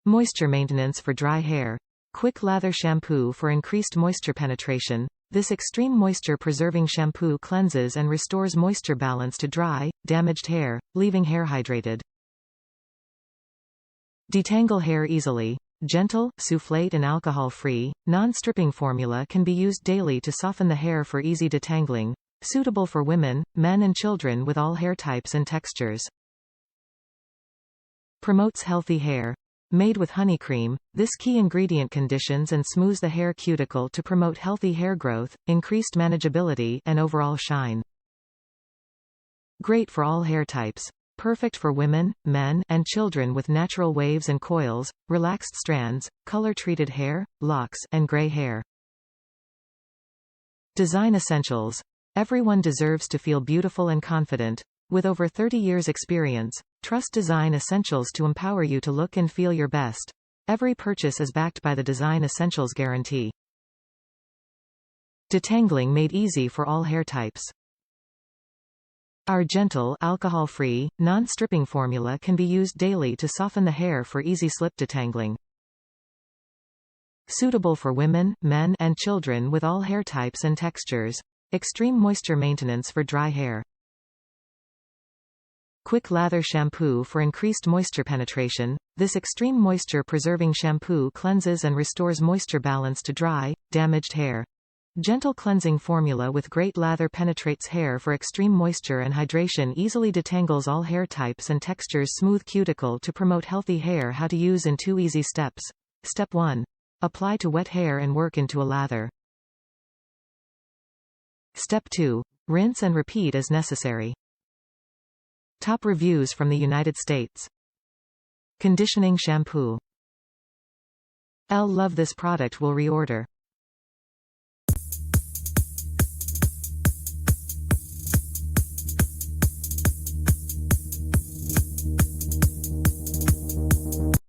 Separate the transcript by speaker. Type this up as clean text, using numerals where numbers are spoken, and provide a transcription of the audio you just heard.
Speaker 1: Moisture maintenance for dry hair. Quick lather shampoo for increased moisture penetration. This extreme moisture-preserving shampoo cleanses and restores moisture balance to dry, damaged hair, leaving hair hydrated. Detangle Hair Easily. Gentle, suflate and alcohol-free, non-stripping formula can be used daily to soften the hair for easy detangling. Suitable for women, men and children with all hair types and textures. Promotes healthy hair. Made with honey cream, this key ingredient conditions and smooths the hair cuticle to promote healthy hair growth, increased manageability and overall shine. Great for all hair types. Perfect for women, men, and children with natural waves and coils, relaxed strands, color-treated hair, locks, and gray hair. Design essentials. Everyone deserves to feel beautiful and confident. With over 30 years experience, trust Design Essentials to empower you to look and feel your best. Every purchase is backed by the Design Essentials guarantee. Detangling made easy for all hair types. Our gentle, alcohol-free, non-stripping formula can be used daily to soften the hair for easy slip detangling. Suitable for women, men, and children with all hair types and textures. Extreme moisture maintenance for dry hair. Quick lather shampoo for increased moisture penetration. This extreme moisture-preserving shampoo cleanses and restores moisture balance to dry, damaged hair. Gentle cleansing formula with great lather penetrates hair for extreme moisture and hydration, easily detangles all hair types and textures. Smooth cuticle to promote healthy hair. How to use in 2 easy steps. Step 1. Apply to wet hair and work into a lather. Step 2. Rinse and repeat as necessary. Top reviews from the United States. Conditioning shampoo. Love this product, will reorder.